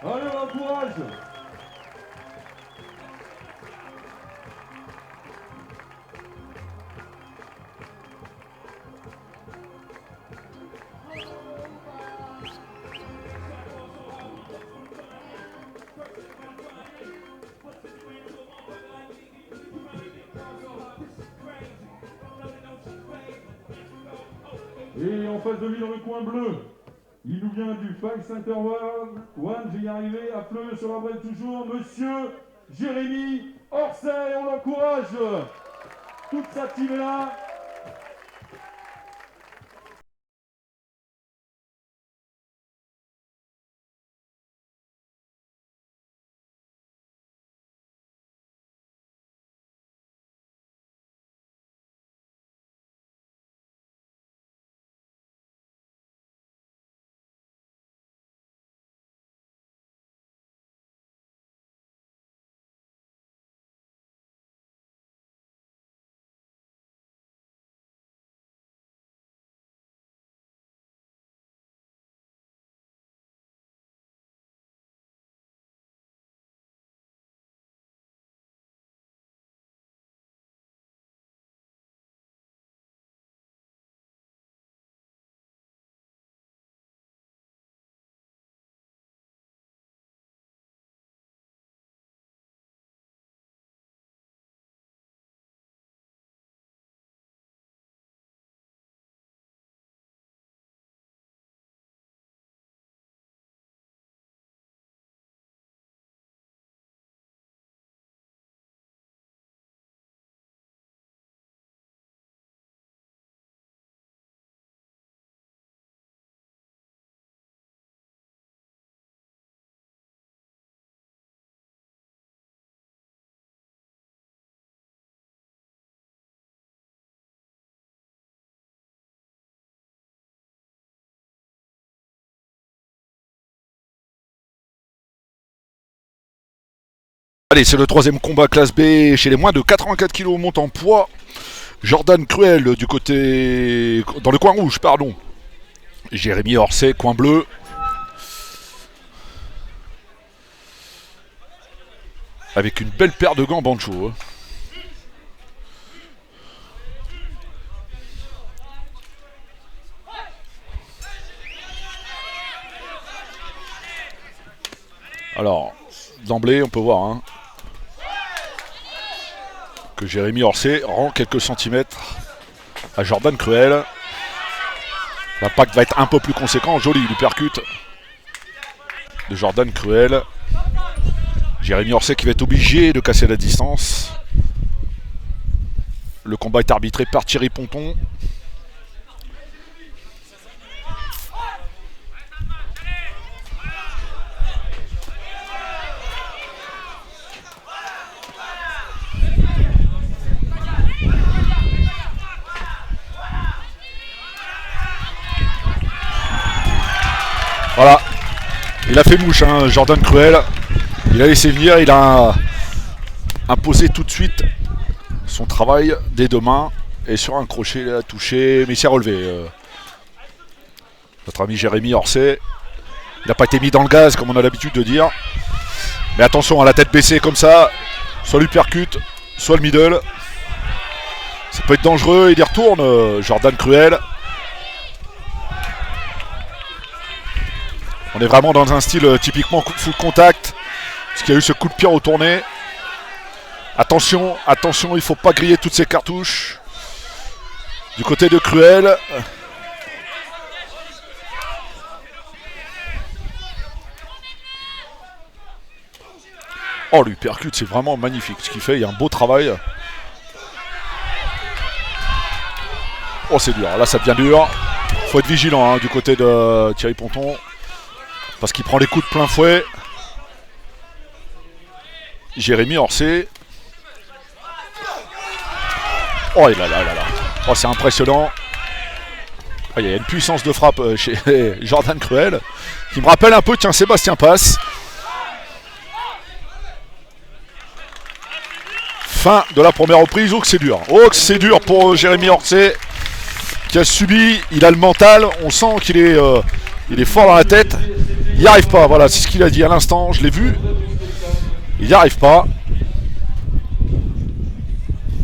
Allez, on encourage. Et en face de lui, dans le coin bleu, il nous vient du Fight Center One, j'y arrivé, à Fleu sur la brève toujours, monsieur Jérémy Orsay, on l'encourage. Toute sa team est là. Allez, c'est le troisième combat classe B chez les moins de 84 kg montant poids. Jordan Cruel du côté... dans le coin rouge, pardon. Jérémy Orsay, coin bleu. Avec une belle paire de gants Bancho. Alors, d'emblée, on peut voir hein, que Jérémy Orsay rend quelques centimètres à Jordan Cruel. L'impact va être un peu plus conséquent. Joli, il lui percute de Jordan Cruel. Jérémy Orsay qui va être obligé de casser la distance. Le combat est arbitré par Thierry Ponton. Voilà, il a fait mouche, hein, Jordan Cruel. Il a laissé venir, il a imposé tout de suite son travail des deux mains. Et sur un crochet, il a touché, mais il s'est relevé. Notre ami Jérémy Orsay, il n'a pas été mis dans le gaz, comme on a l'habitude de dire. Mais attention, à la tête baissée comme ça, soit lui percute, soit le middle. Ça peut être dangereux, il y retourne, Jordan Cruel. On est vraiment dans un style typiquement full contact. Parce qu'il y a eu ce coup de pied retourné. Attention, attention, il ne faut pas griller toutes ces cartouches. Du côté de Cruel. Oh, lui percute, c'est vraiment magnifique ce qu'il fait. Il y a un beau travail. Oh, c'est dur. Là, ça devient dur. Il faut être vigilant hein, du côté de Thierry Ponton. Parce qu'il prend les coups de plein fouet. Jérémy Orsay. Oh là là là là. Oh, c'est impressionnant. Oh, il y a une puissance de frappe chez Jordan Cruel. Qui me rappelle un peu, tiens, Sébastien Passe. Fin de la première reprise. Oh que c'est dur. Oh que c'est dur pour Jérémy Orsay. Qui a subi, il a le mental. On sent qu'il est, il est fort dans la tête. Il Il n'y arrive pas, voilà, c'est ce qu'il a dit à l'instant, je l'ai vu. Il n'y arrive pas.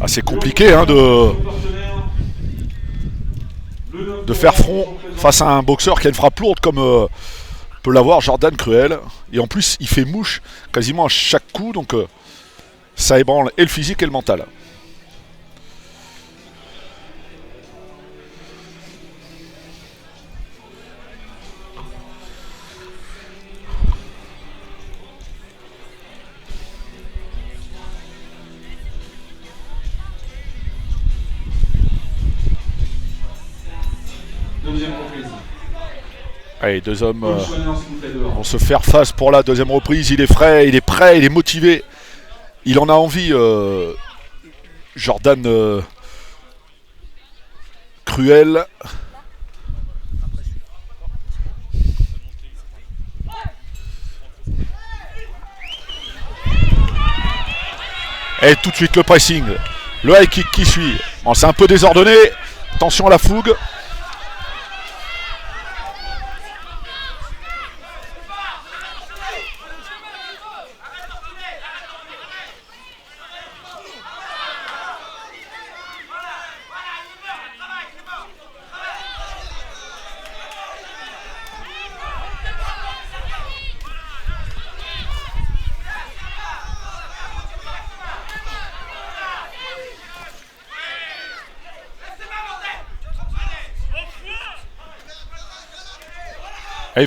Ah, c'est compliqué hein, de faire front face à un boxeur qui a une frappe lourde comme peut l'avoir Jordan Cruel. Et en plus, il fait mouche quasiment à chaque coup, donc ça ébranle et le physique et le mental. Deuxième reprise. Allez, deux hommes vont se se faire face pour la deuxième reprise. Il est frais, il est prêt, il est motivé. Il en a envie, Jordan Cruel. Et tout de suite le pressing. Le high kick qui suit. Bon, c'est un peu désordonné. Attention à la fougue.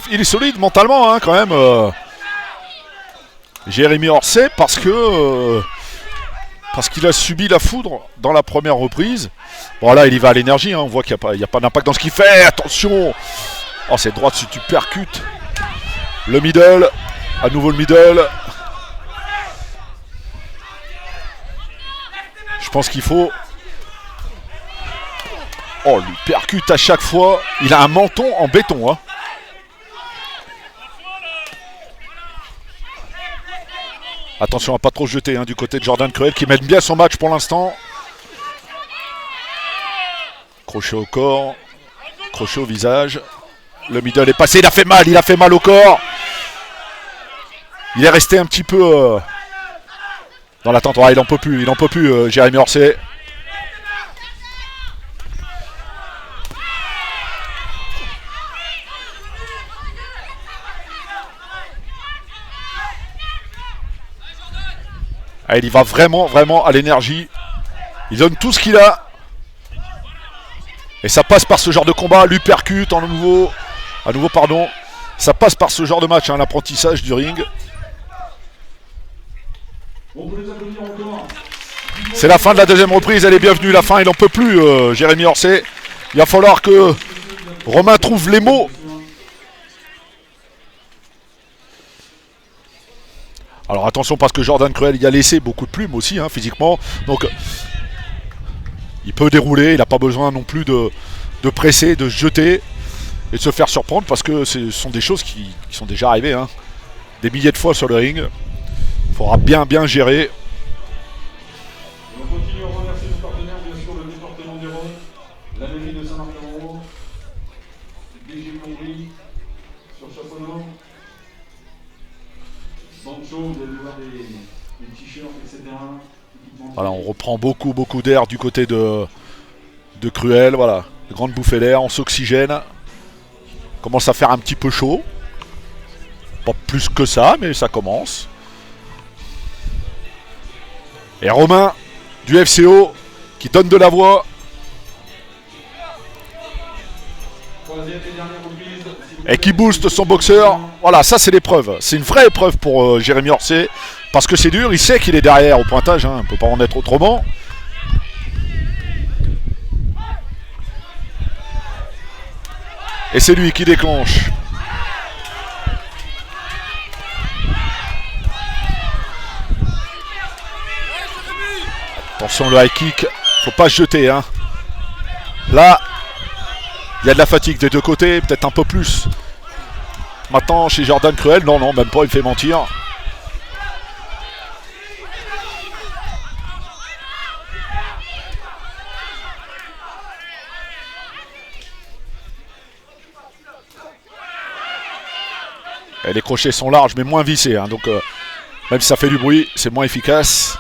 Il est solide mentalement hein, quand même. Jérémy Orsay parce qu'il a subi la foudre dans la première reprise. Bon là il y va à l'énergie, hein, on voit qu'il n'y a pas d'impact dans ce qu'il fait. Attention. Oh cette droite si tu percutes. Le middle. À nouveau le middle. Je pense qu'il faut... Oh lui percute à chaque fois. Il a un menton en béton hein. Attention à pas trop jeter hein, du côté de Jordan Cruel qui mène bien son match pour l'instant. Crochet au corps, crochet au visage. Le middle est passé, il a fait mal au corps. Il est resté un petit peu dans l'attente. Ah, il en peut plus, Jérémy Orsay. Ah, il y va vraiment à l'énergie. Il donne tout ce qu'il a. Et ça passe par ce genre de combat. L'uppercut à nouveau, pardon. Ça passe par ce genre de match, hein, l'apprentissage du ring. C'est la fin de la deuxième reprise, elle est bienvenue. La fin, il n'en peut plus, Jérémy Orsay. Il va falloir que Romain trouve les mots. Alors attention parce que Jordan Cruel il a laissé beaucoup de plumes aussi hein, physiquement. Donc il peut dérouler, il n'a pas besoin non plus de presser, de se jeter et de se faire surprendre parce que ce sont des choses qui sont déjà arrivées hein, des milliers de fois sur le ring. Il faudra bien gérer. On continue à remercier nos partenaires, bien sûr, le département des Rhônes, la mairie de Saint-Martin-en-Haut, DG Plomberie, sur Chaponneau, Bancho, vous allez voir des t-shirts, etc. Voilà, on reprend beaucoup d'air du côté de Cruel, voilà, de grandes bouffées d'air, on s'oxygène. Commence à faire un petit peu chaud. Pas plus que ça, mais ça commence. Et Romain du FCO qui donne de la voix. Et qui booste son boxeur. Voilà, ça c'est l'épreuve. C'est une vraie épreuve pour Jérémy Orsay. Parce que c'est dur, il sait qu'il est derrière au pointage. Hein, on ne peut pas en être autrement. Et c'est lui qui déclenche. Attention le high kick. Faut pas se jeter. Hein. Là, il y a de la fatigue des deux côtés. Peut-être un peu plus. Maintenant, chez Jordan Cruel, non, même pas, il fait mentir. Et les crochets sont larges mais moins vissés, hein, donc même si ça fait du bruit, c'est moins efficace.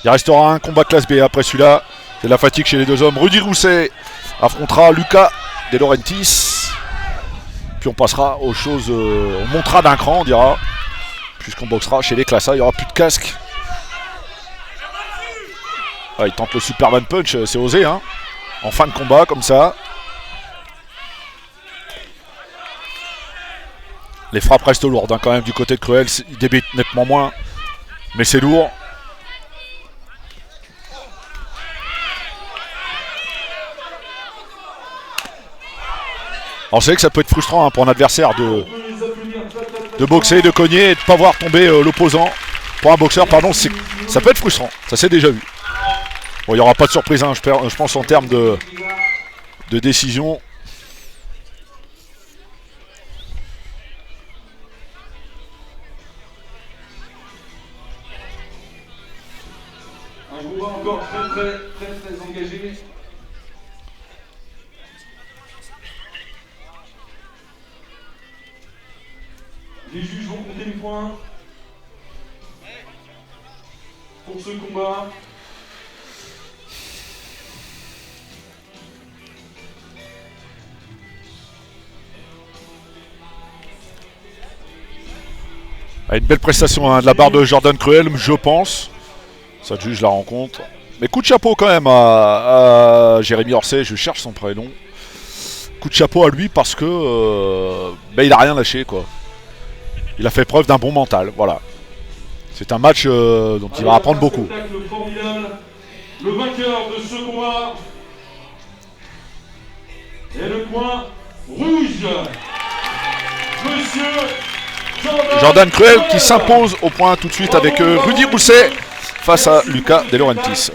Il restera un combat classe B après celui-là. C'est la fatigue chez les deux hommes. Rudy Rousset affrontera Luca De Laurentiis. Puis on passera aux choses. On montera d'un cran, on dira. Puisqu'on boxera chez les classes A. Il n'y aura plus de casque. Ah, il tente le Superman Punch. C'est osé, hein. En fin de combat, comme ça. Les frappes restent lourdes, hein, quand même, du côté de Cruel. Il débite nettement moins. Mais c'est lourd. Alors c'est vrai que ça peut être frustrant, hein, pour un adversaire de boxer, de cogner et de ne pas voir tomber l'opposant. Pour un boxeur, pardon, ça peut être frustrant. Ça s'est déjà vu. Bon, il n'y aura pas de surprise, hein, je pense, en termes de décision. Un combat encore très engagé. Les juges vont compter les points pour ce combat. Une belle prestation, hein, de la part de Jordan Cruel, je pense. Ça juge la rencontre. Mais coup de chapeau quand même à Jérémy Orsay, je cherche son prénom. Coup de chapeau à lui parce que il a rien lâché, quoi. Il a fait preuve d'un bon mental, voilà. C'est un match dont il va apprendre beaucoup. Le vainqueur de ce combat est le coin rouge. Monsieur Jordan Cruel qui s'impose au point tout de suite avec Rudy Rousset face à Luca De Laurentiis.